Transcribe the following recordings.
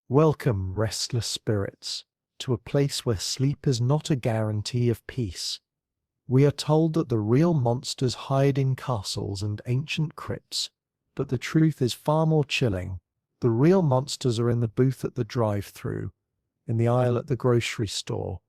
Welcome, restless spirits, to a place where sleep is not a guarantee of peace. We are told that the real monsters hide in castles and ancient crypts, but the truth is far more chilling. The real monsters are in the booth at the drive-thru, in the aisle at the grocery store,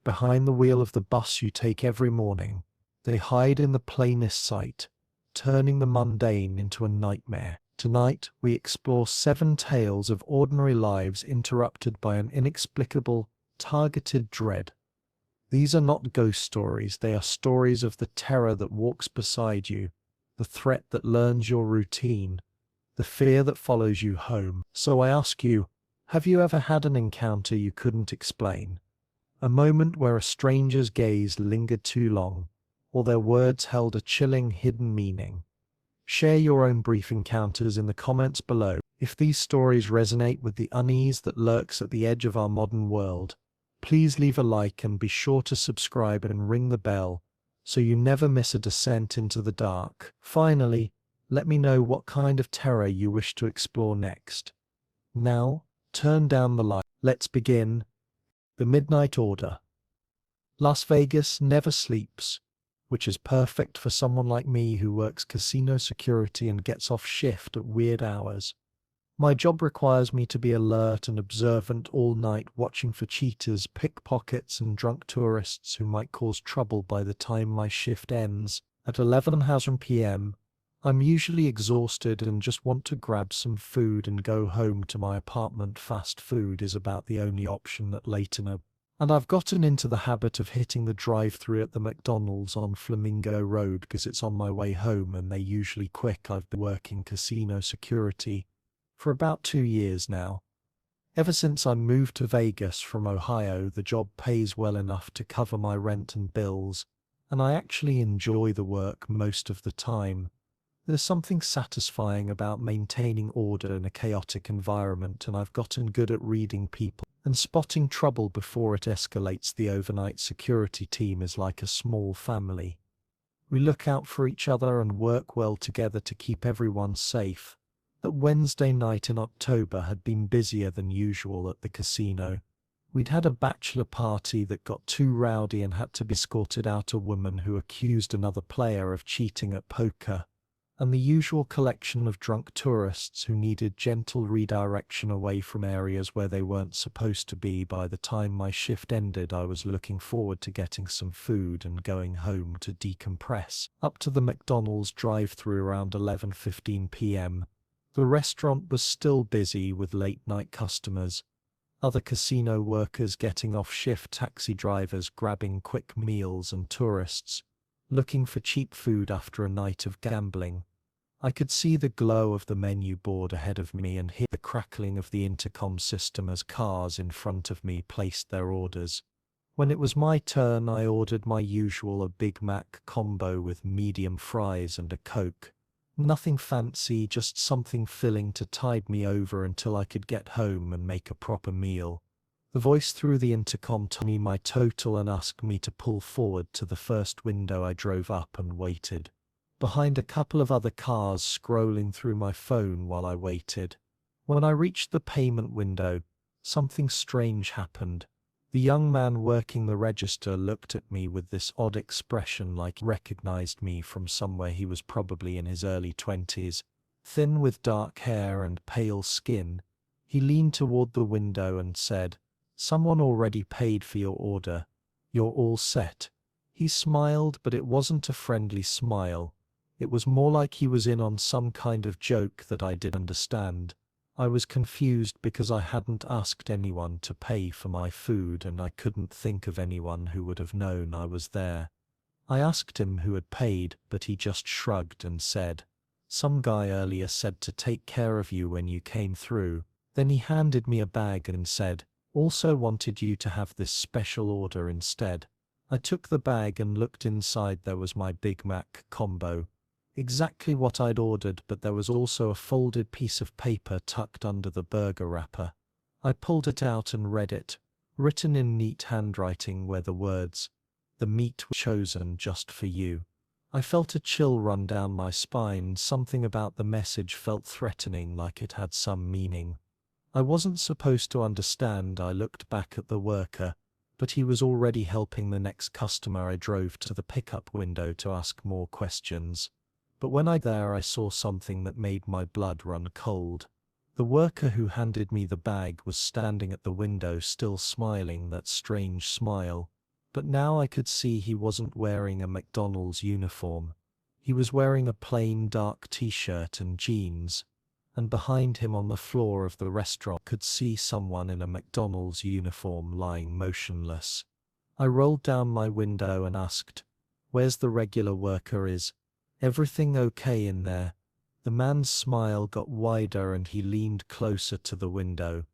behind the wheel of the bus you take every morning. They hide in the plainest sight, turning the mundane into a nightmare. Tonight, we explore 7 tales of ordinary lives interrupted by an inexplicable, targeted dread. These are not ghost stories, they are stories of the terror that walks beside you, the threat that learns your routine, the fear that follows you home. So I ask you, have you ever had an encounter you couldn't explain? A moment where a stranger's gaze lingered too long, or their words held a chilling hidden meaning? Share your own brief encounters in the comments below. If these stories resonate with the unease that lurks at the edge of our modern world, please leave a like and be sure to subscribe and ring the bell so you never miss a descent into the dark. Finally, let me know what kind of terror you wish to explore next. Now, turn down the light. Let's begin. The Midnight Order. Las Vegas never sleeps, which is perfect for someone like me who works casino security and gets off shift at weird hours. My job requires me to be alert and observant all night, watching for cheaters, pickpockets, and drunk tourists who might cause trouble by the time my shift ends. At 11:00 p.m., I'm usually exhausted and just want to grab some food and go home to my apartment. Fast food is about the only option at late in a And I've gotten into the habit of hitting the drive-thru at the McDonald's on Flamingo Road because it's on my way home and they're usually quick. I've been working casino security for about 2 years now. Ever since I moved to Vegas from Ohio, the job pays well enough to cover my rent and bills, and I actually enjoy the work most of the time. There's something satisfying about maintaining order in a chaotic environment, and I've gotten good at reading people and spotting trouble before it escalates. The overnight security team is like a small family. We look out for each other and work well together to keep everyone safe. That Wednesday night in October had been busier than usual at the casino. We'd had a bachelor party that got too rowdy and had to be escorted out. A woman who accused another player of cheating at poker, and the usual collection of drunk tourists who needed gentle redirection away from areas where they weren't supposed to be. By the time my shift ended, I was looking forward to getting some food and going home to decompress. Up to the McDonald's drive-thru around 11:15 p.m. The restaurant was still busy with late-night customers, other casino workers getting off shift, taxi drivers grabbing quick meals, and tourists looking for cheap food after a night of gambling. I could see the glow of the menu board ahead of me and hear the crackling of the intercom system as cars in front of me placed their orders. When it was my turn, I ordered my usual, a Big Mac combo with medium fries and a Coke. Nothing fancy, just something filling to tide me over until I could get home and make a proper meal. The voice through the intercom told me my total and asked me to pull forward to the first window. I drove up and waited behind a couple of other cars, scrolling through my phone while I waited. When I reached the payment window, something strange happened. The young man working the register looked at me with this odd expression, like he recognized me from somewhere. He was probably in his early 20s, thin with dark hair and pale skin. He leaned toward the window and said, "Someone already paid for your order. You're all set." He smiled, but it wasn't a friendly smile. It was more like he was in on some kind of joke that I didn't understand. I was confused because I hadn't asked anyone to pay for my food and I couldn't think of anyone who would have known I was there. I asked him who had paid, but he just shrugged and said, "Some guy earlier said to take care of you when you came through." Then he handed me a bag and said, "Also wanted you to have this special order instead." I took the bag and looked inside. There was my Big Mac combo. Exactly what I'd ordered, but there was also a folded piece of paper tucked under the burger wrapper. I pulled it out and read it, written in neat handwriting were the words, "The meat was chosen just for you." I felt a chill run down my spine. Something about the message felt threatening, like it had some meaning. I wasn't supposed to understand. I looked back at the worker, but he was already helping the next customer. I drove to the pickup window to ask more questions. But when I saw something that made my blood run cold. The worker who handed me the bag was standing at the window, still smiling that strange smile. But now I could see he wasn't wearing a McDonald's uniform. He was wearing a plain dark t-shirt and jeans. And behind him on the floor of the restaurant could see someone in a McDonald's uniform lying motionless. I rolled down my window and asked, "Where's the regular worker? Is everything okay in there?" The man's smile got wider and he leaned closer to the window.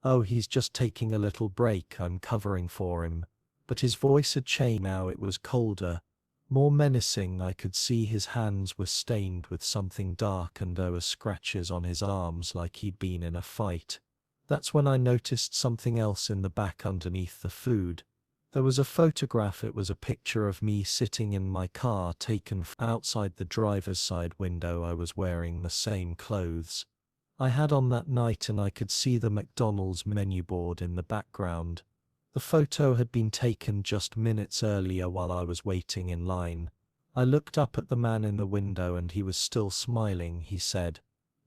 "Oh, he's just taking a little break. I'm covering for him." But his voice had changed now. It was colder, more menacing. I could see his hands were stained with something dark and there were scratches on his arms like he'd been in a fight. That's when I noticed something else in the back underneath the food. There was a photograph. It was a picture of me sitting in my car taken outside the driver's side window. I was wearing the same clothes I had on that night and I could see the McDonald's menu board in the background. The photo had been taken just minutes earlier while I was waiting in line. I looked up at the man in the window and he was still smiling. He said,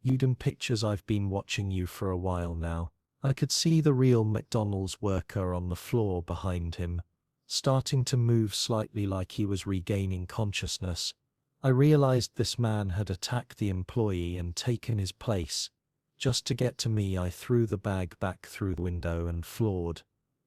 "You in pictures. I've been watching you for a while now." I could see the real McDonald's worker on the floor behind him, starting to move slightly like he was regaining consciousness. I realized this man had attacked the employee and taken his place. Just to get to me, I threw the bag back through the window and floored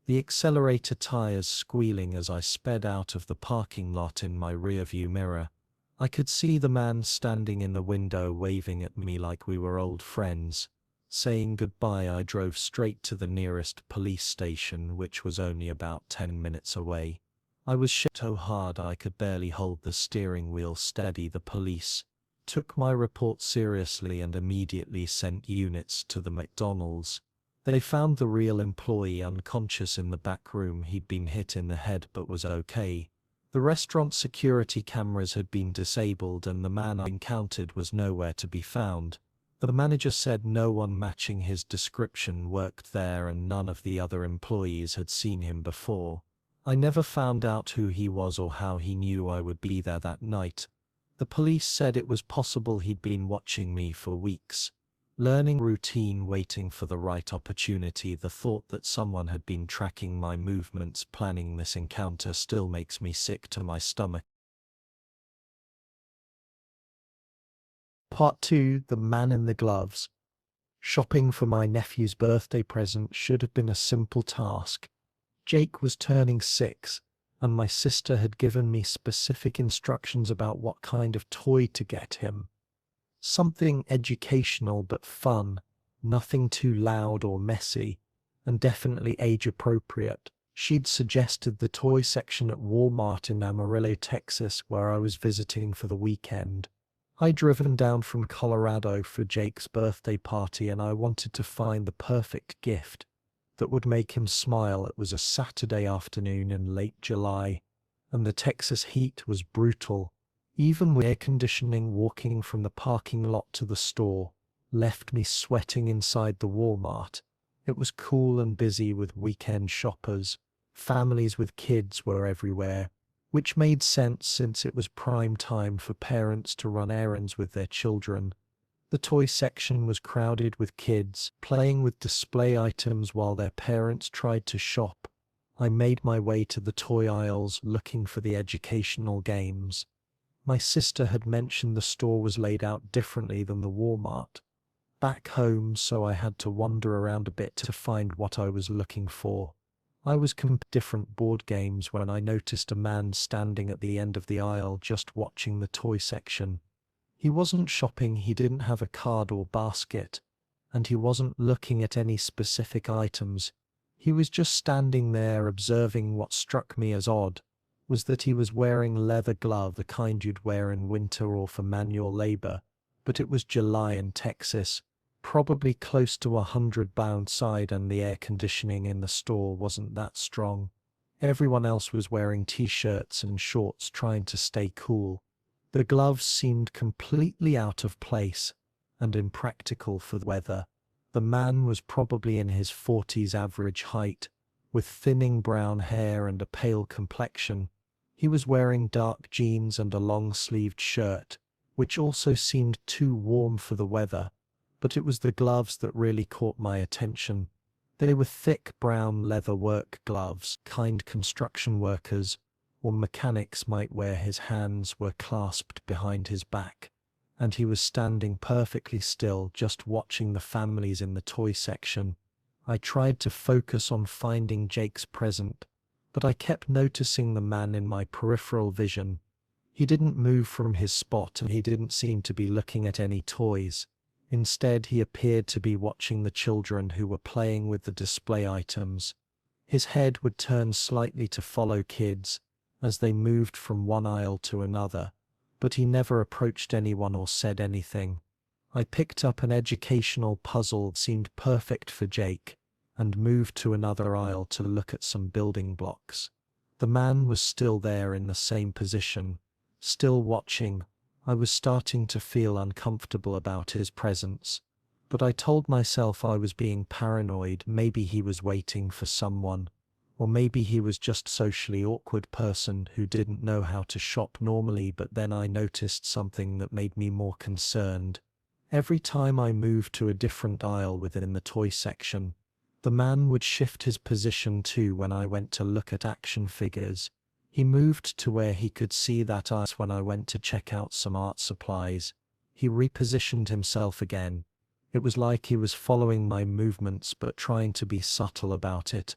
the accelerator tires squealing as I sped out of the parking lot. In my rearview mirror, I could see the man standing in the window waving at me like we were old friends. Saying goodbye, I drove straight to the nearest police station, which was only about 10 minutes away. I was so hard I could barely hold the steering wheel steady. The police took my report seriously and immediately sent units to the McDonald's. They found the real employee unconscious in the back room. He'd been hit in the head but was okay. The restaurant security cameras had been disabled and the man I encountered was nowhere to be found. The manager said no one matching his description worked there and none of the other employees had seen him before. I never found out who he was or how he knew I would be there that night. The police said it was possible he'd been watching me for weeks. Learning routine, waiting for the right opportunity. The thought that someone had been tracking my movements, planning this encounter, still makes me sick to my stomach. Part 2: The Man in the Gloves. Shopping for my nephew's birthday present should have been a simple task. Jake was turning 6, and my sister had given me specific instructions about what kind of toy to get him. Something educational but fun, nothing too loud or messy, and definitely age-appropriate. She'd suggested the toy section at Walmart in Amarillo, Texas, where I was visiting for the weekend. I'd driven down from Colorado for Jake's birthday party and I wanted to find the perfect gift that would make him smile. It was a Saturday afternoon in late July, and the Texas heat was brutal. Even with air conditioning, walking from the parking lot to the store left me sweating inside the Walmart. It was cool and busy with weekend shoppers. Families with kids were everywhere, which made sense since it was prime time for parents to run errands with their children. The toy section was crowded with kids playing with display items while their parents tried to shop. I made my way to the toy aisles looking for the educational games. My sister had mentioned the store was laid out differently than the Walmart back home, so I had to wander around a bit to find what I was looking for. I was comparing different board games when I noticed a man standing at the end of the aisle just watching the toy section. He wasn't shopping, he didn't have a card or basket, and he wasn't looking at any specific items. He was just standing there observing. What struck me as odd was that he was wearing leather glove, the kind you'd wear in winter or for manual labor. But it was July in Texas, probably close to 100 outside, and the air conditioning in the store wasn't that strong. Everyone else was wearing t-shirts and shorts trying to stay cool. The gloves seemed completely out of place and impractical for the weather. The man was probably in his 40s average height, with thinning brown hair and a pale complexion. He was wearing dark jeans and a long-sleeved shirt, which also seemed too warm for the weather, but it was the gloves that really caught my attention. They were thick brown leather work gloves, kind construction workers or mechanics might wear. His hands were clasped behind his back, and he was standing perfectly still, just watching the families in the toy section. I tried to focus on finding Jake's present, but I kept noticing the man in my peripheral vision. He didn't move from his spot and he didn't seem to be looking at any toys. Instead, he appeared to be watching the children who were playing with the display items. His head would turn slightly to follow kids as they moved from one aisle to another, but he never approached anyone or said anything. I picked up an educational puzzle that seemed perfect for Jake and moved to another aisle to look at some building blocks. The man was still there in the same position, still watching. I was starting to feel uncomfortable about his presence, but I told myself I was being paranoid. Maybe he was waiting for someone, or maybe he was just a socially awkward person who didn't know how to shop normally. But then I noticed something that made me more concerned. Every time I moved to a different aisle within the toy section, the man would shift his position too. When I went to look at action figures, he moved to where he could see that aisle. When I went to check out some art supplies, he repositioned himself again. It was like he was following my movements but trying to be subtle about it.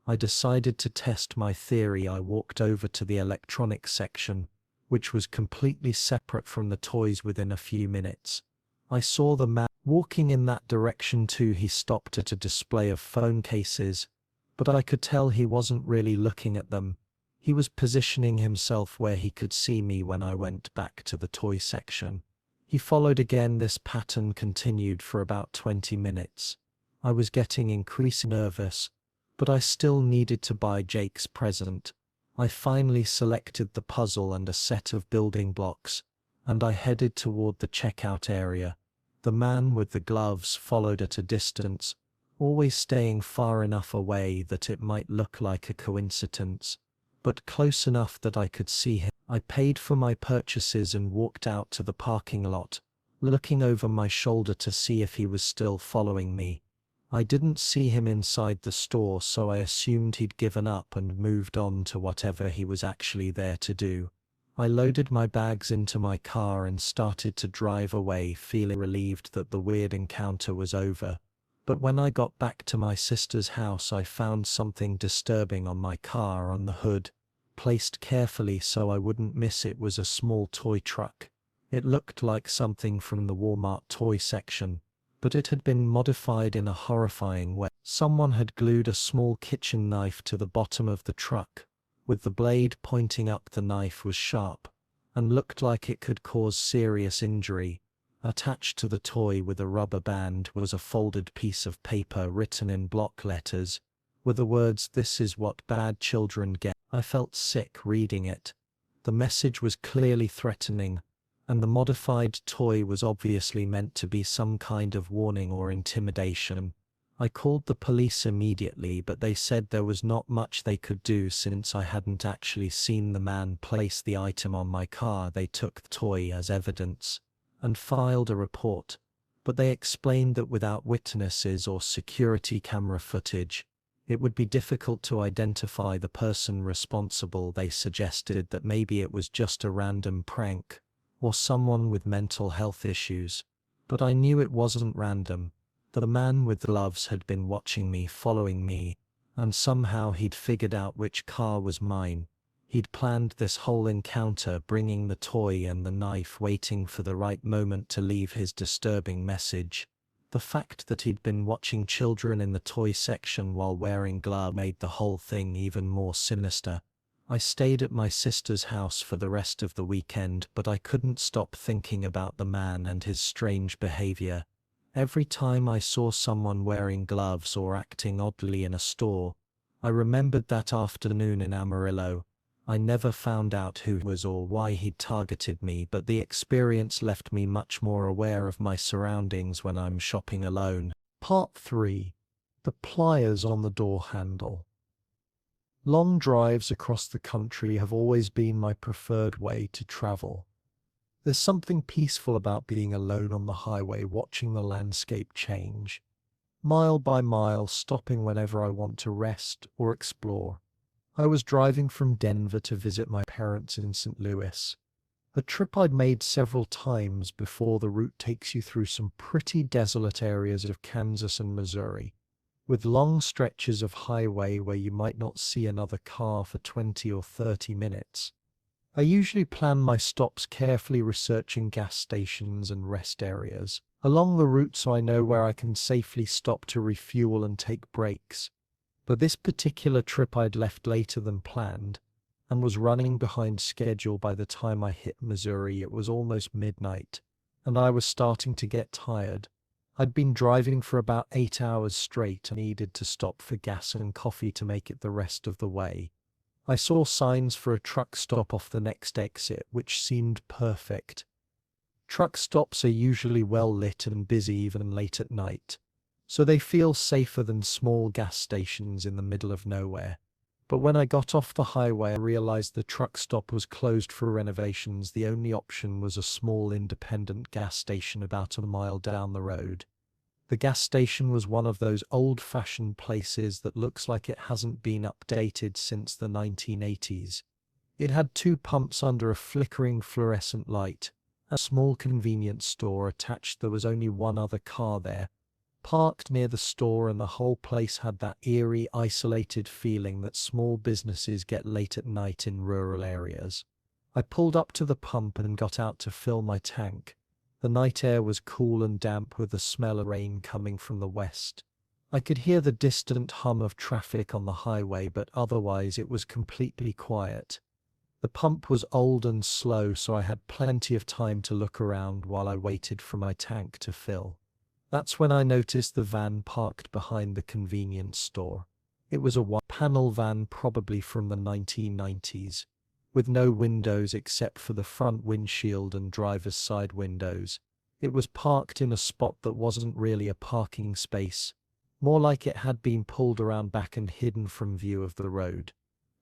I decided to test my theory. I walked over to the electronics section, which was completely separate from the toys. Within a few minutes, I saw the man walking in that direction too. He stopped at a display of phone cases, but I could tell he wasn't really looking at them. He was positioning himself where he could see me. When I went back to the toy section, he followed again. This pattern continued for about 20 minutes. I was getting increasingly nervous, but I still needed to buy Jake's present. I finally selected the puzzle and a set of building blocks, and I headed toward the checkout area. The man with the gloves followed at a distance, always staying far enough away that it might look like a coincidence, but close enough that I could see him. I paid for my purchases and walked out to the parking lot, looking over my shoulder to see if he was still following me. I didn't see him inside the store, so I assumed he'd given up and moved on to whatever he was actually there to do. I loaded my bags into my car and started to drive away, feeling relieved that the weird encounter was over. But when I got back to my sister's house, I found something disturbing on my car. On the hood, placed carefully so I wouldn't miss it, was a small toy truck. It looked like something from the Walmart toy section, but it had been modified in a horrifying way. Someone had glued a small kitchen knife to the bottom of the truck, with the blade pointing up. The knife was sharp and looked like it could cause serious injury. Attached to the toy with a rubber band was a folded piece of paper written in block letters, with the words, "This is what bad children get." I felt sick reading it. The message was clearly threatening, and the modified toy was obviously meant to be some kind of warning or intimidation. I called the police immediately, but they said there was not much they could do since I hadn't actually seen the man place the item on my car. They took the toy as evidence and filed a report, but they explained that without witnesses or security camera footage, it would be difficult to identify the person responsible. They suggested that maybe it was just a random prank or someone with mental health issues, but I knew it wasn't random. The man with gloves had been watching me, following me, and somehow he'd figured out which car was mine. He'd planned this whole encounter, bringing the toy and the knife, waiting for the right moment to leave his disturbing message. The fact that he'd been watching children in the toy section while wearing gloves made the whole thing even more sinister. I stayed at my sister's house for the rest of the weekend, but I couldn't stop thinking about the man and his strange behavior. Every time I saw someone wearing gloves or acting oddly in a store, I remembered that afternoon in Amarillo. I never found out who he was or why he'd targeted me, but the experience left me much more aware of my surroundings when I'm shopping alone. Part 3. The pliers on the door handle. Long drives across the country have always been my preferred way to travel. There's something peaceful about being alone on the highway, watching the landscape change, mile by mile, stopping whenever I want to rest or explore. I was driving from Denver to visit my parents in St. Louis, a trip I'd made several times before. The route takes you through some pretty desolate areas of Kansas and Missouri, with long stretches of highway where you might not see another car for 20 or 30 minutes. I usually plan my stops carefully, researching gas stations and rest areas along the route so I know where I can safely stop to refuel and take breaks. But this particular trip I'd left later than planned and was running behind schedule. By the time I hit Missouri, it was almost midnight, and I was starting to get tired. I'd been driving for about 8 hours straight and needed to stop for gas and coffee to make it the rest of the way. I saw signs for a truck stop off the next exit, which seemed perfect. Truck stops are usually well lit and busy even late at night, so they feel safer than small gas stations in the middle of nowhere. But when I got off the highway, I realized the truck stop was closed for renovations. The only option was a small independent gas station about a mile down the road. The gas station was one of those old-fashioned places that looks like it hasn't been updated since the 1980s. It had 2 pumps under a flickering fluorescent light, a small convenience store attached. There was only one other car there, parked near the store, and the whole place had that eerie, isolated feeling that small businesses get late at night in rural areas. I pulled up to the pump and got out to fill my tank. The night air was cool and damp, with the smell of rain coming from the west. I could hear the distant hum of traffic on the highway, but otherwise it was completely quiet. The pump was old and slow, so I had plenty of time to look around while I waited for my tank to fill. That's when I noticed the van parked behind the convenience store. It was a one-panel van, probably from the 1990s, with no windows except for the front windshield and driver's side windows. It was parked in a spot that wasn't really a parking space, more like it had been pulled around back and hidden from view of the road.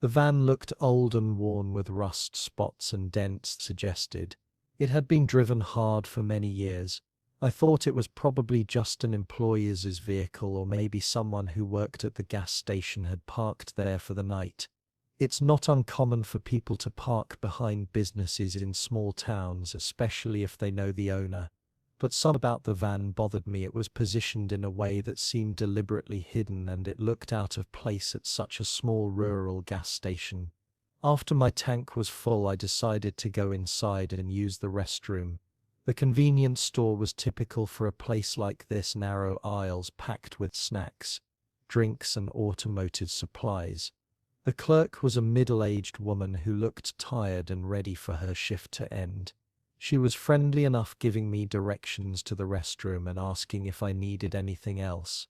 The van looked old and worn, with rust spots and dents suggested it had been driven hard for many years. I thought it was probably just an employee's vehicle, or maybe someone who worked at the gas station had parked there for the night. It's not uncommon for people to park behind businesses in small towns, especially if they know the owner. But something about the van bothered me. It was positioned in a way that seemed deliberately hidden, and it looked out of place at such a small rural gas station. After my tank was full, I decided to go inside and use the restroom. The convenience store was typical for a place like this: narrow aisles packed with snacks, drinks, and automotive supplies. The clerk was a middle-aged woman who looked tired and ready for her shift to end. She was friendly enough, giving me directions to the restroom and asking if I needed anything else.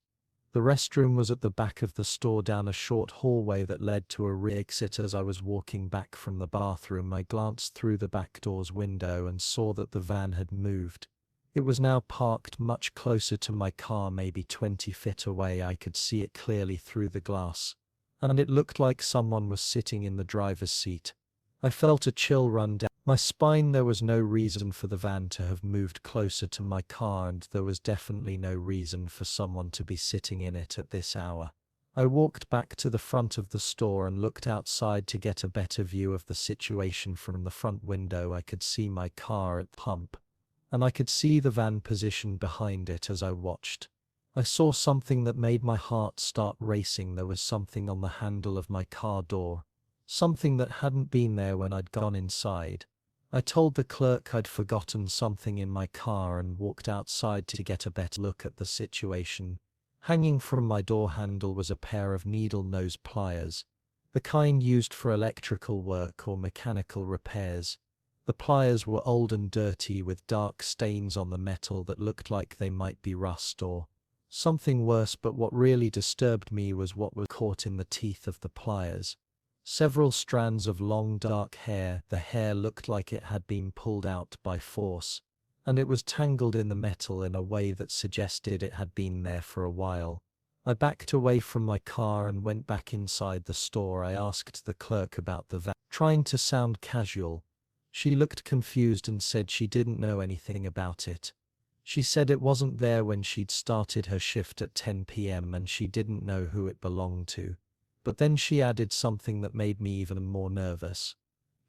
The restroom was at the back of the store, down a short hallway that led to a rear exit. As I was walking back from the bathroom, I glanced through the back door's window and saw that the van had moved. It was now parked much closer to my car, maybe 20 feet away. I could see it clearly through the glass, and it looked like someone was sitting in the driver's seat. I felt a chill run down my spine. There was no reason for the van to have moved closer to my car, and there was definitely no reason for someone to be sitting in it at this hour. I walked back to the front of the store and looked outside to get a better view of the situation. From the front window, I could see my car at the pump, and I could see the van positioned behind it. As I watched, I saw something that made my heart start racing. There was something on the handle of my car door, something that hadn't been there when I'd gone inside. I told the clerk I'd forgotten something in my car and walked outside to get a better look at the situation. Hanging from my door handle was a pair of needle-nose pliers, the kind used for electrical work or mechanical repairs. The pliers were old and dirty, with dark stains on the metal that looked like they might be rust or something worse. But what really disturbed me was what was caught in the teeth of the pliers. Several strands of long dark hair. The hair looked like it had been pulled out by force, and it was tangled in the metal in a way that suggested it had been there for a while. I backed away from my car and went back inside the store. I asked the clerk about the van, trying to sound casual. She looked confused and said she didn't know anything about it. She said it wasn't there when she'd started her shift at 10 p.m. and she didn't know who it belonged to. But then she added something that made me even more nervous.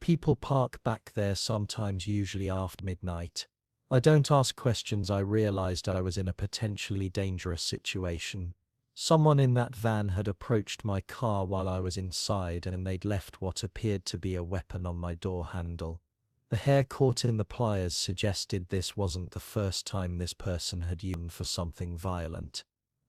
People park back there sometimes, usually after midnight. I don't ask questions. I realized I was in a potentially dangerous situation. Someone in that van had approached my car while I was inside, and they'd left what appeared to be a weapon on my door handle. The hair caught in the pliers suggested this wasn't the first time this person had used for something violent.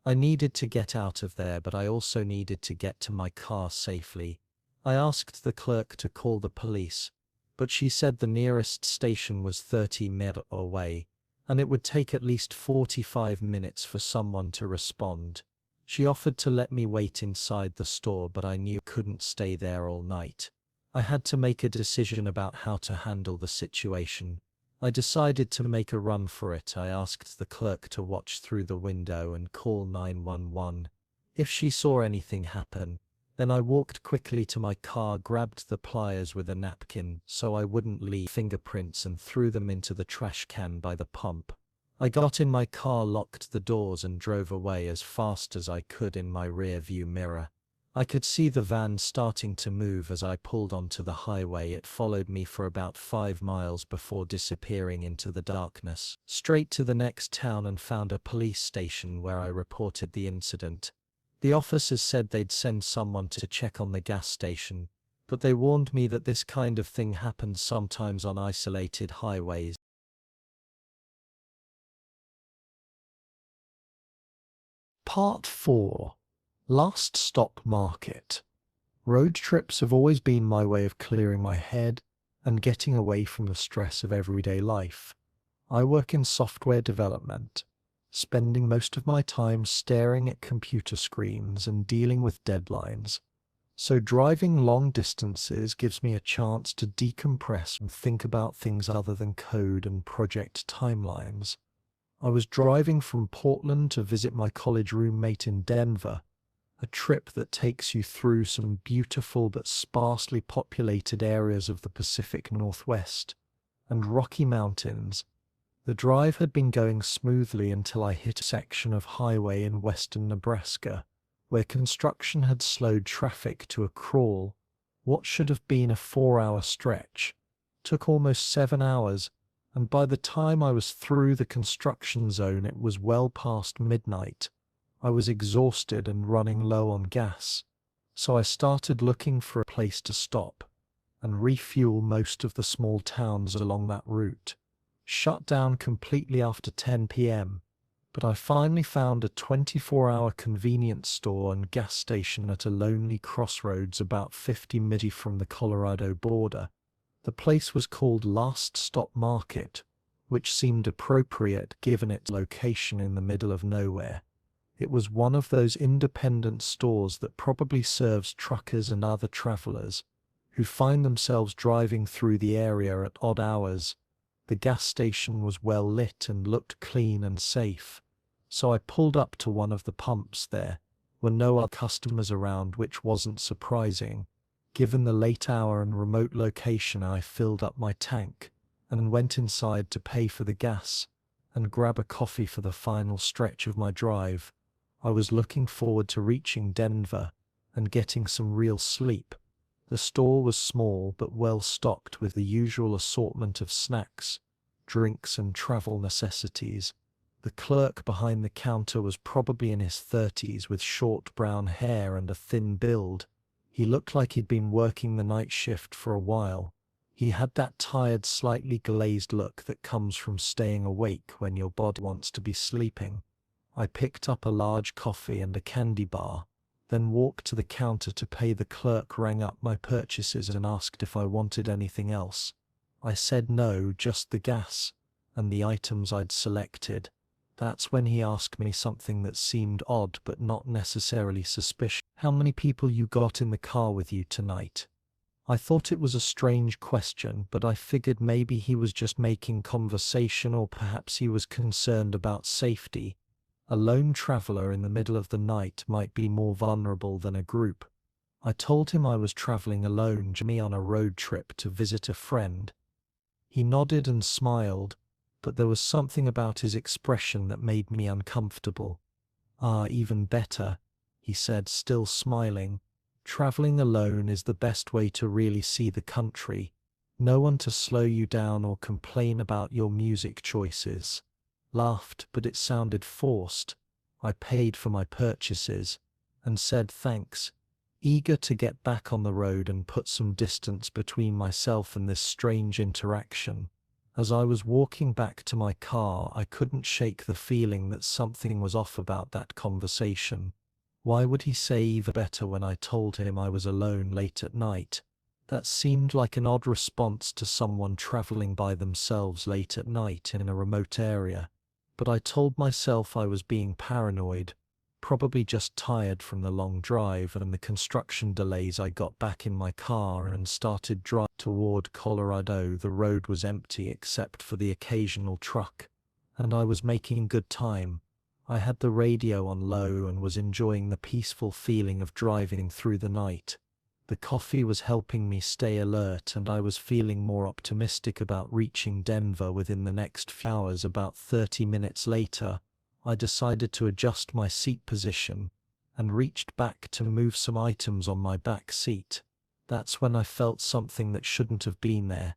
I needed to get out of there, but I also needed to get to my car safely. I asked the clerk to call the police, but she said the nearest station was 30 minutes away, and it would take at least 45 minutes for someone to respond. She offered to let me wait inside the store, but I knew I couldn't stay there all night. I had to make a decision about how to handle the situation. I decided to make a run for it. I asked the clerk to watch through the window and call 911. If she saw anything happen, then I walked quickly to my car, grabbed the pliers with a napkin so I wouldn't leave fingerprints, and threw them into the trash can by the pump. I got in my car, locked the doors, and drove away as fast as I could. In my rear view mirror, I could see the van starting to move as I pulled onto the highway. It followed me for about 5 miles before disappearing into the darkness. Straight to the next town and found a police station where I reported the incident. The officers said they'd send someone to check on the gas station, but they warned me that this kind of thing happens sometimes on isolated highways. Part 4. Last Stop Market. Road trips have always been my way of clearing my head and getting away from the stress of everyday life. I work in software development, spending most of my time staring at computer screens and dealing with deadlines. So driving long distances gives me a chance to decompress and think about things other than code and project timelines. I was driving from Portland to visit my college roommate in Denver, a trip that takes you through some beautiful but sparsely populated areas of the Pacific Northwest and Rocky Mountains. The drive had been going smoothly until I hit a section of highway in western Nebraska, where construction had slowed traffic to a crawl. What should have been a 4-hour stretch took almost 7 hours, and by the time I was through the construction zone, it was well past midnight. I was exhausted and running low on gas, so I started looking for a place to stop and refuel. Most of the small towns along that route shut down completely after 10 p.m., but I finally found a 24-hour convenience store and gas station at a lonely crossroads about 50 miles from the Colorado border. The place was called Last Stop Market, which seemed appropriate given its location in the middle of nowhere. It was one of those independent stores that probably serves truckers and other travelers who find themselves driving through the area at odd hours. The gas station was well lit and looked clean and safe, so I pulled up to one of the pumps. There were no other customers around, which wasn't surprising. Given the late hour and remote location, I filled up my tank and went inside to pay for the gas and grab a coffee for the final stretch of my drive. I was looking forward to reaching Denver and getting some real sleep. The store was small but well stocked with the usual assortment of snacks, drinks, and travel necessities. The clerk behind the counter was probably in his 30s with short brown hair and a thin build. He looked like he'd been working the night shift for a while. He had that tired, slightly glazed look that comes from staying awake when your body wants to be sleeping. I picked up a large coffee and a candy bar, then walked to the counter to pay. The clerk rang up my purchases and asked if I wanted anything else. I said no, just the gas and the items I'd selected. That's when he asked me something that seemed odd but not necessarily suspicious. "How many people you got in the car with you tonight?" I thought it was a strange question, but I figured maybe he was just making conversation or perhaps he was concerned about safety. A lone traveler in the middle of the night might be more vulnerable than a group. I told him I was traveling alone, me on a road trip to visit a friend. He nodded and smiled, but there was something about his expression that made me uncomfortable. "Ah, even better," he said, still smiling. "Traveling alone is the best way to really see the country. No one to slow you down or complain about your music choices." Laughed, but it sounded forced. I paid for my purchases and said thanks, eager to get back on the road and put some distance between myself and this strange interaction. As I was walking back to my car, I couldn't shake the feeling that something was off about that conversation. Why would he say even better when I told him I was alone late at night? That seemed like an odd response to someone traveling by themselves late at night in a remote area. But I told myself I was being paranoid, probably just tired from the long drive and the construction delays. I got back in my car and started driving toward Colorado. The road was empty except for the occasional truck, and I was making good time. I had the radio on low and was enjoying the peaceful feeling of driving through the night. The coffee was helping me stay alert, and I was feeling more optimistic about reaching Denver within the next few hours. About 30 minutes later, I decided to adjust my seat position and reached back to move some items on my back seat. That's when I felt something that shouldn't have been there.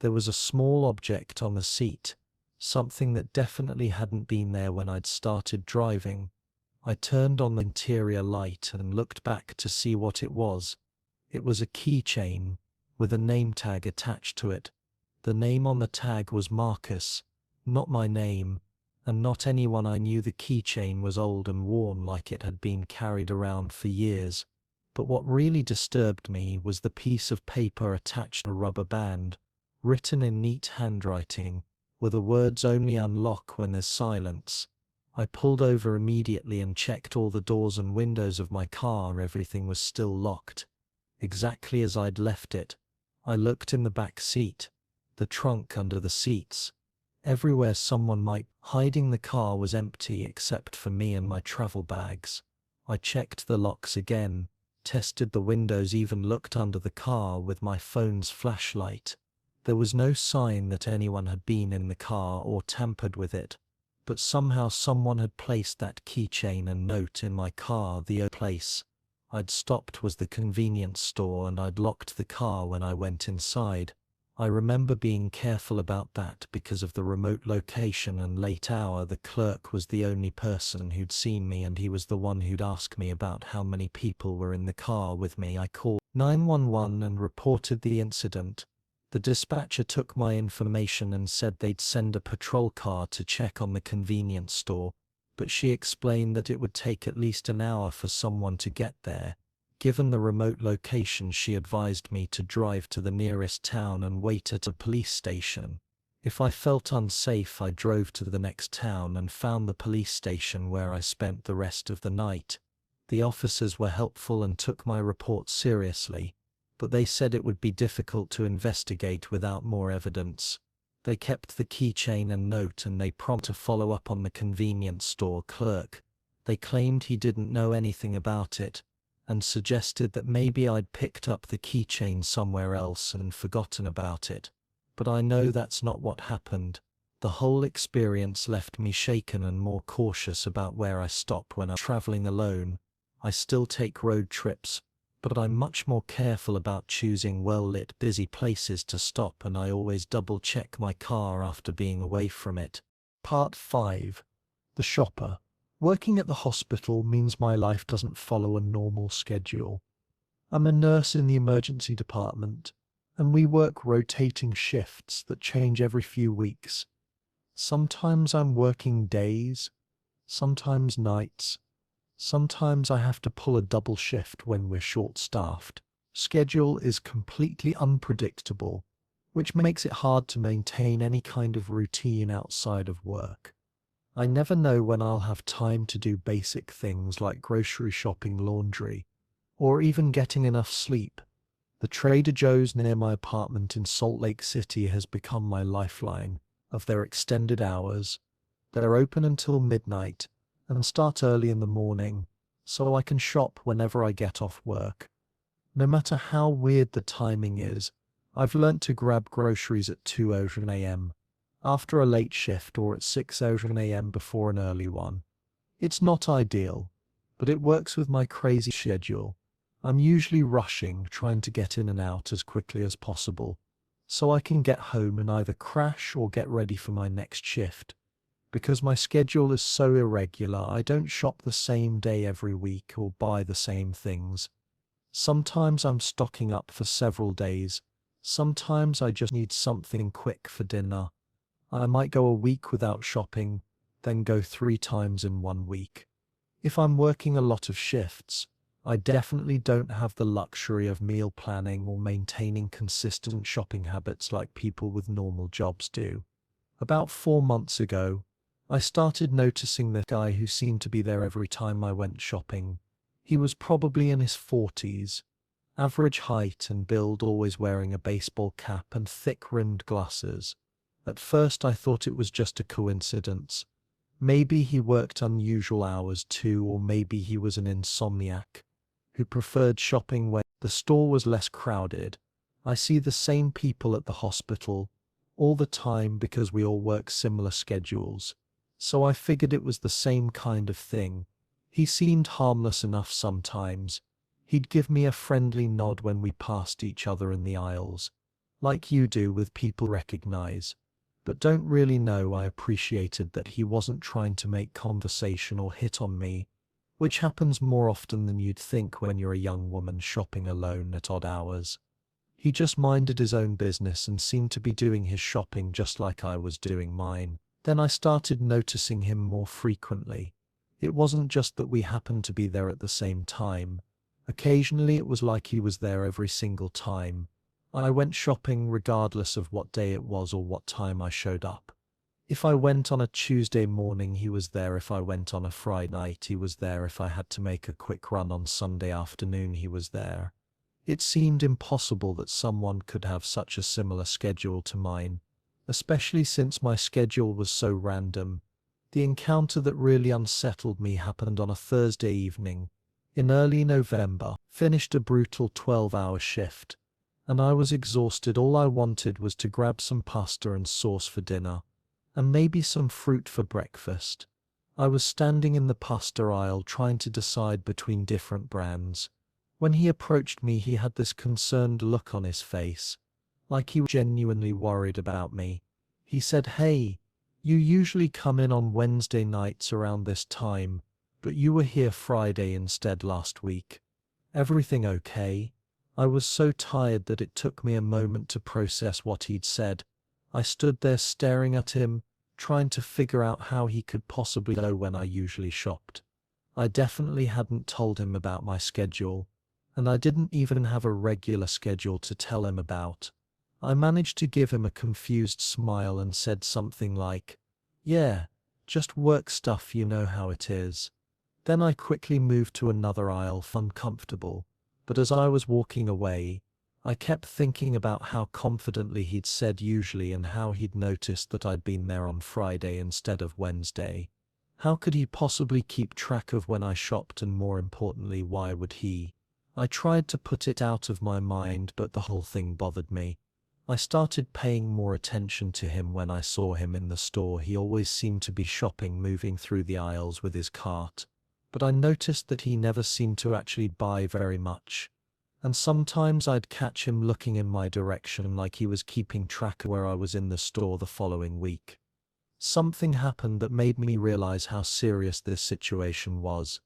There was a small object on the seat, something that definitely hadn't been there when I'd started driving. I turned on the interior light and looked back to see what it was. It was a keychain with a name tag attached to it. The name on the tag was Marcus, not my name, and not anyone I knew. The keychain was old and worn, like it had been carried around for years. But what really disturbed me was the piece of paper attached to a rubber band, written in neat handwriting, were the words "only unlock when there's silence." I pulled over immediately and checked all the doors and windows of my car. Everything was still locked, exactly as I'd left it. I looked in the back seat, the trunk, under the seats. Everywhere someone might be hiding. The car was empty except for me and my travel bags. I checked the locks again, tested the windows, even looked under the car with my phone's flashlight. There was no sign that anyone had been in the car or tampered with it. But somehow someone had placed that keychain and note in my car. The only place I'd stopped was the convenience store, and I'd locked the car when I went inside. I remember being careful about that because of the remote location and late hour. The clerk was the only person who'd seen me, and he was the one who'd asked me about how many people were in the car with me. I called 911 and reported the incident. The dispatcher took my information and said they'd send a patrol car to check on the convenience store, but she explained that it would take at least an hour for someone to get there. Given the remote location, she advised me to drive to the nearest town and wait at a police station. If I felt unsafe, I drove to the next town and found the police station, where I spent the rest of the night. The officers were helpful and took my report seriously, but they said it would be difficult to investigate without more evidence. They kept the keychain and note, and they promised to follow up on the convenience store clerk. They claimed he didn't know anything about it, and suggested that maybe I'd picked up the keychain somewhere else and forgotten about it. But I know that's not what happened. The whole experience left me shaken and more cautious about where I stop when I'm traveling alone. I still take road trips, but I'm much more careful about choosing well-lit, busy places to stop, and I always double-check my car after being away from it. Part 5. The Shopper. Working at the hospital means my life doesn't follow a normal schedule. I'm a nurse in the emergency department, and we work rotating shifts that change every few weeks. Sometimes I'm working days, sometimes nights. Sometimes I have to pull a double shift when we're short-staffed. Schedule is completely unpredictable, which makes it hard to maintain any kind of routine outside of work. I never know when I'll have time to do basic things like grocery shopping, laundry, or even getting enough sleep. The Trader Joe's near my apartment in Salt Lake City has become my lifeline of their extended hours. They're open until midnight and start early in the morning, so I can shop whenever I get off work. No matter how weird the timing is, I've learnt to grab groceries at 2 a.m. after a late shift or at 6 a.m. before an early one. It's not ideal, but it works with my crazy schedule. I'm usually rushing, trying to get in and out as quickly as possible, so I can get home and either crash or get ready for my next shift. Because my schedule is so irregular, I don't shop the same day every week or buy the same things. Sometimes I'm stocking up for several days. Sometimes I just need something quick for dinner. I might go a week without shopping, then go 3 times in one week. If I'm working a lot of shifts, I definitely don't have the luxury of meal planning or maintaining consistent shopping habits like people with normal jobs do. About 4 months ago, I started noticing the guy who seemed to be there every time I went shopping. He was probably in his 40s, average height and build, always wearing a baseball cap and thick-rimmed glasses. At first I thought it was just a coincidence. Maybe he worked unusual hours too, or maybe he was an insomniac who preferred shopping when the store was less crowded. I see the same people at the hospital all the time because we all work similar schedules, so I figured it was the same kind of thing. He seemed harmless enough sometimes. He'd give me a friendly nod when we passed each other in the aisles, like you do with people you recognize, but don't really know. I appreciated that he wasn't trying to make conversation or hit on me, which happens more often than you'd think when you're a young woman shopping alone at odd hours. He just minded his own business and seemed to be doing his shopping just like I was doing mine. Then I started noticing him more frequently. It wasn't just that we happened to be there at the same time. Occasionally it was like he was there every single time I went shopping, regardless of what day it was or what time I showed up. If I went on a Tuesday morning, he was there. If I went on a Friday night, he was there. If I had to make a quick run on Sunday afternoon, he was there. It seemed impossible that someone could have such a similar schedule to mine, especially since my schedule was so random. The encounter that really unsettled me happened on a Thursday evening in early November. Finished a brutal 12-hour shift, and I was exhausted. All I wanted was to grab some pasta and sauce for dinner, and maybe some fruit for breakfast. I was standing in the pasta aisle trying to decide between different brands. When he approached me, he had this concerned look on his face, like he was genuinely worried about me. He said, "Hey, you usually come in on Wednesday nights around this time, but you were here Friday instead last week. Everything okay?" I was so tired that it took me a moment to process what he'd said. I stood there staring at him, trying to figure out how he could possibly know when I usually shopped. I definitely hadn't told him about my schedule, and I didn't even have a regular schedule to tell him about. I managed to give him a confused smile and said something like, "Yeah, just work stuff, you know how it is." Then I quickly moved to another aisle, uncomfortable, but as I was walking away, I kept thinking about how confidently he'd said usually and how he'd noticed that I'd been there on Friday instead of Wednesday. How could he possibly keep track of when I shopped, and more importantly, why would he? I tried to put it out of my mind, but the whole thing bothered me. I started paying more attention to him when I saw him in the store. He always seemed to be shopping, moving through the aisles with his cart, but I noticed that he never seemed to actually buy very much. And sometimes I'd catch him looking in my direction like he was keeping track of where I was in the store the following week. Something happened that made me realize how serious this situation was.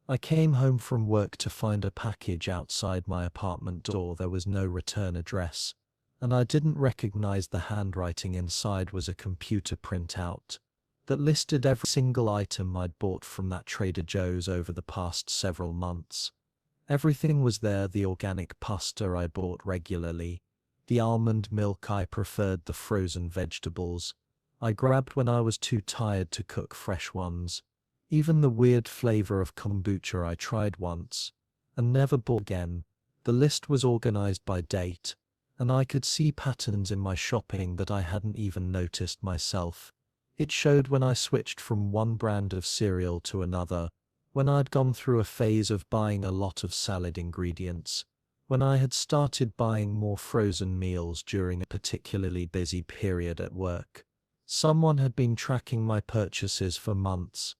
I came home from work to find a package outside my apartment door. There was no return address, and I didn't recognize the handwriting inside. Was a computer printout that listed every single item I'd bought from that Trader Joe's over the past several months. Everything was there: the organic pasta I bought regularly, the almond milk I preferred, the frozen vegetables I grabbed when I was too tired to cook fresh ones, even the weird flavor of kombucha I tried once and never bought again. The list was organized by date, and I could see patterns in my shopping that I hadn't even noticed myself. It showed when I switched from one brand of cereal to another, when I'd gone through a phase of buying a lot of salad ingredients, when I had started buying more frozen meals during a particularly busy period at work. Someone had been tracking my purchases for months,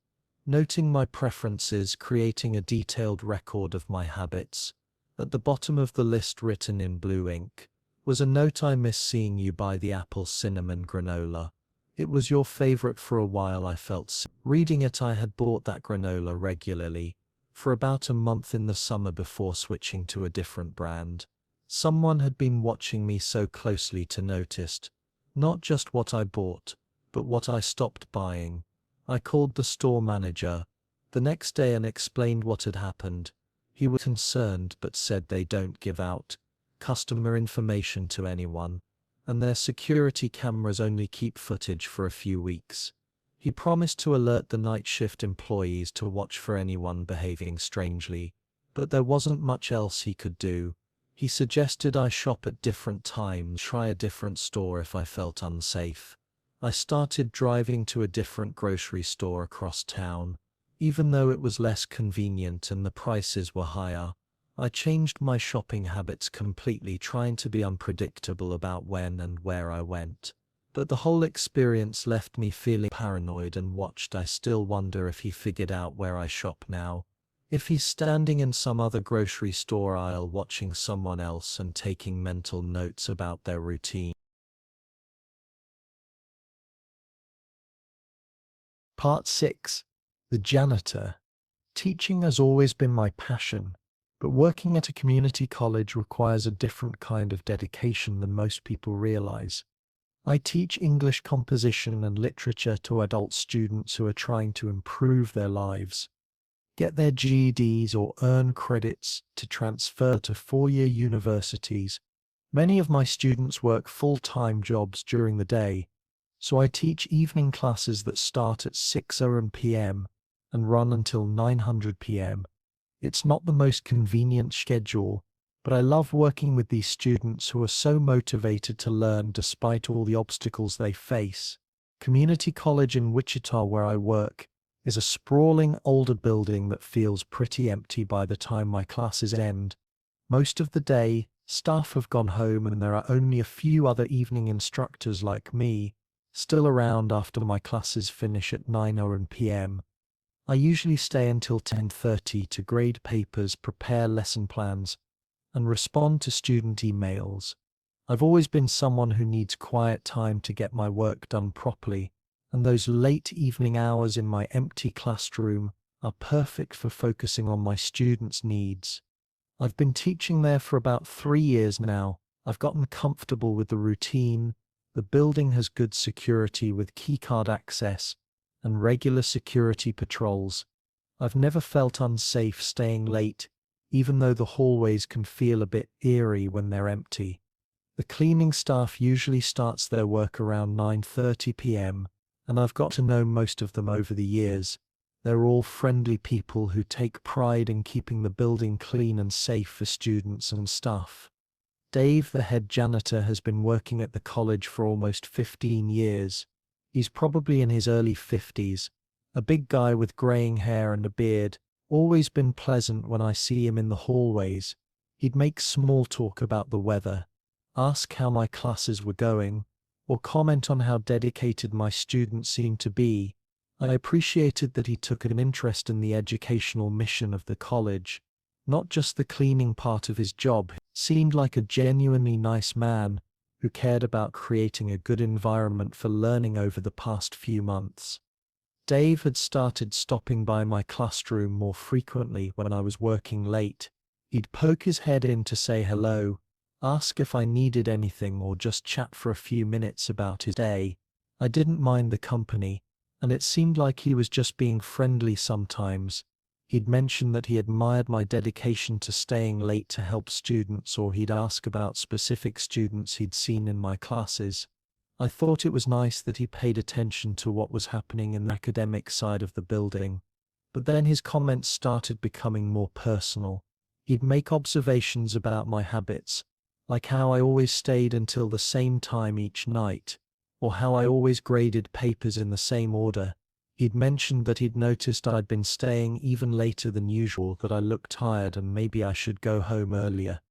noting my preferences, creating a detailed record of my habits. At the bottom of the list, written in blue ink, was a note: "I miss seeing you buy the apple cinnamon granola. It was your favorite for a while." I felt sick. Reading it, I had bought that granola regularly for about a month in the summer before switching to a different brand. Someone had been watching me so closely to notice not just what I bought, but what I stopped buying. I called the store manager the next day and explained what had happened. He was concerned but said they don't give out customer information to anyone, and their security cameras only keep footage for a few weeks. He promised to alert the night shift employees to watch for anyone behaving strangely, but there wasn't much else he could do. He suggested I shop at different times, try a different store if I felt unsafe. I started driving to a different grocery store across town. Even though it was less convenient and the prices were higher, I changed my shopping habits completely, trying to be unpredictable about when and where I went. But the whole experience left me feeling paranoid and watched. I still wonder if he figured out where I shop now. If he's standing in some other grocery store aisle watching someone else and taking mental notes about their routine. Part 6. The Janitor. Teaching has always been my passion, but working at a community college requires a different kind of dedication than most people realize. I teach English composition and literature to adult students who are trying to improve their lives, get their GEDs, or earn credits to transfer to four-year universities. Many of my students work full-time jobs during the day, so I teach evening classes that start at 6 p.m. and run until 9:00 p.m. It's not the most convenient schedule, but I love working with these students who are so motivated to learn despite all the obstacles they face. Community College in Wichita, where I work, is a sprawling older building that feels pretty empty by the time my classes end. Most of the day, staff have gone home and there are only a few other evening instructors like me still around after my classes finish at 9 p.m. I usually stay until 10:30 to grade papers, prepare lesson plans, and respond to student emails. I've always been someone who needs quiet time to get my work done properly, and those late evening hours in my empty classroom are perfect for focusing on my students' needs. I've been teaching there for about 3 years now. I've gotten comfortable with the routine. The building has good security with keycard access and regular security patrols. I've never felt unsafe staying late, even though the hallways can feel a bit eerie when they're empty. The cleaning staff usually starts their work around 9:30 p.m., and I've got to know most of them over the years. They're all friendly people who take pride in keeping the building clean and safe for students and staff. Dave, the head janitor, has been working at the college for almost 15 years. He's probably in his early 50s, a big guy with graying hair and a beard. Always been pleasant when I see him in the hallways. He'd make small talk about the weather, ask how my classes were going, or comment on how dedicated my students seemed to be. I appreciated that he took an interest in the educational mission of the college, not just the cleaning part of his job. He seemed like a genuinely nice man who cared about creating a good environment for learning over the past few months. Dave had started stopping by my classroom more frequently when I was working late. He'd poke his head in to say hello, ask if I needed anything, or just chat for a few minutes about his day. I didn't mind the company, and it seemed like he was just being friendly sometimes. He'd mention that he admired my dedication to staying late to help students, or he'd ask about specific students he'd seen in my classes. I thought it was nice that he paid attention to what was happening in the academic side of the building. But then his comments started becoming more personal. He'd make observations about my habits, like how I always stayed until the same time each night, or how I always graded papers in the same order. He'd mentioned that he'd noticed I'd been staying even later than usual, that I looked tired and maybe I should go home earlier.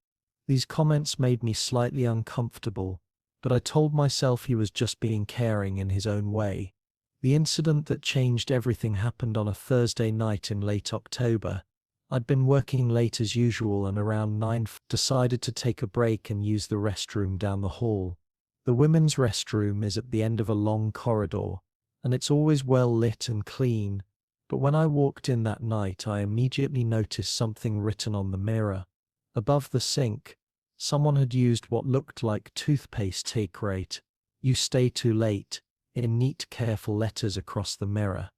These comments made me slightly uncomfortable, but I told myself he was just being caring in his own way. The incident that changed everything happened on a Thursday night in late October. I'd been working late as usual and around 9 decided to take a break and use the restroom down the hall. The women's restroom is at the end of a long corridor, and it's always well lit and clean, but when I walked in that night I immediately noticed something written on the mirror. Above the sink, someone had used what looked like toothpaste take rate. "You stay too late," in neat, careful letters across the mirror.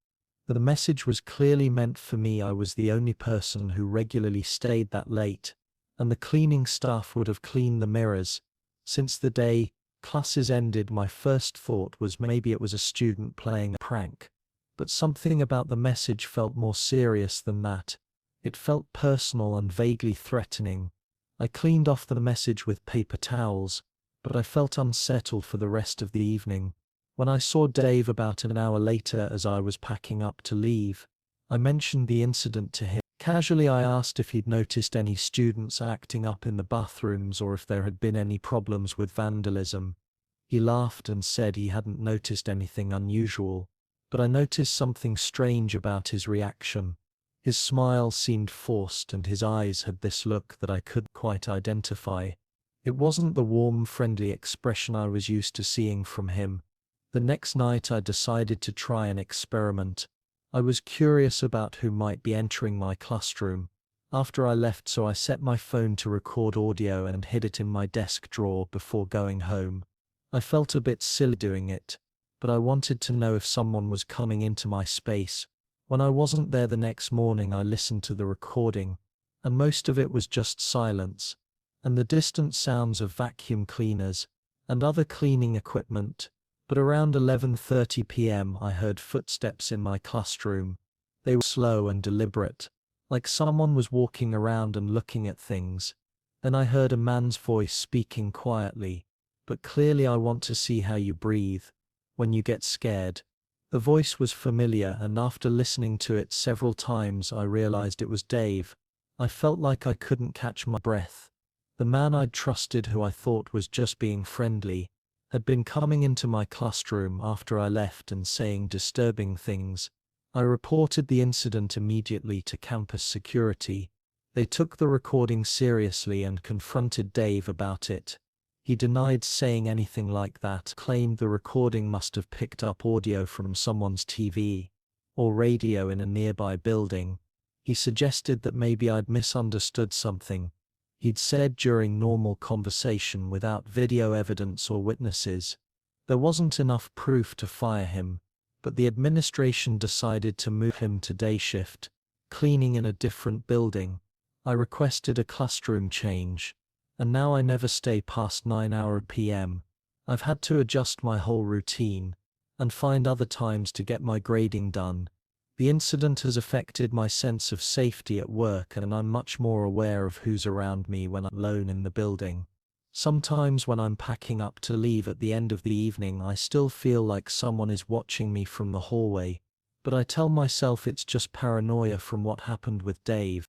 The message was clearly meant for me. I was the only person who regularly stayed that late, and the cleaning staff would have cleaned the mirrors. Since the day classes ended, my first thought was maybe it was a student playing a prank. But something about the message felt more serious than that. It felt personal and vaguely threatening. I cleaned off the message with paper towels, but I felt unsettled for the rest of the evening. When I saw Dave about an hour later as I was packing up to leave, I mentioned the incident to him. Casually I asked if he'd noticed any students acting up in the bathrooms or if there had been any problems with vandalism. He laughed and said he hadn't noticed anything unusual, but I noticed something strange about his reaction. His smile seemed forced and his eyes had this look that I couldn't quite identify. It wasn't the warm, friendly expression I was used to seeing from him. The next night I decided to try an experiment. I was curious about who might be entering my classroom. After I left, so I set my phone to record audio and hid it in my desk drawer before going home. I felt a bit silly doing it, but I wanted to know if someone was coming into my space. When I wasn't there the next morning, I listened to the recording, and most of it was just silence, and the distant sounds of vacuum cleaners and other cleaning equipment. But around 11:30 p.m. I heard footsteps in my classroom. They were slow and deliberate, like someone was walking around and looking at things. Then I heard a man's voice speaking quietly, but clearly, "I want to see how you breathe when you get scared." The voice was familiar, and after listening to it several times I realized it was Dave. I felt like I couldn't catch my breath. The man I'd trusted, who I thought was just being friendly, had been coming into my classroom after I left and saying disturbing things. I reported the incident immediately to campus security. They took the recording seriously and confronted Dave about it. He denied saying anything like that, claimed the recording must have picked up audio from someone's TV or radio in a nearby building. He suggested that maybe I'd misunderstood something he'd said during normal conversation without video evidence or witnesses. There wasn't enough proof to fire him, but the administration decided to move him to day shift, cleaning in a different building. I requested a classroom change, and now I never stay past 9 p.m. I've had to adjust my whole routine and find other times to get my grading done. The incident has affected my sense of safety at work, and I'm much more aware of who's around me when I'm alone in the building. Sometimes when I'm packing up to leave at the end of the evening, I still feel like someone is watching me from the hallway, but I tell myself it's just paranoia from what happened with Dave.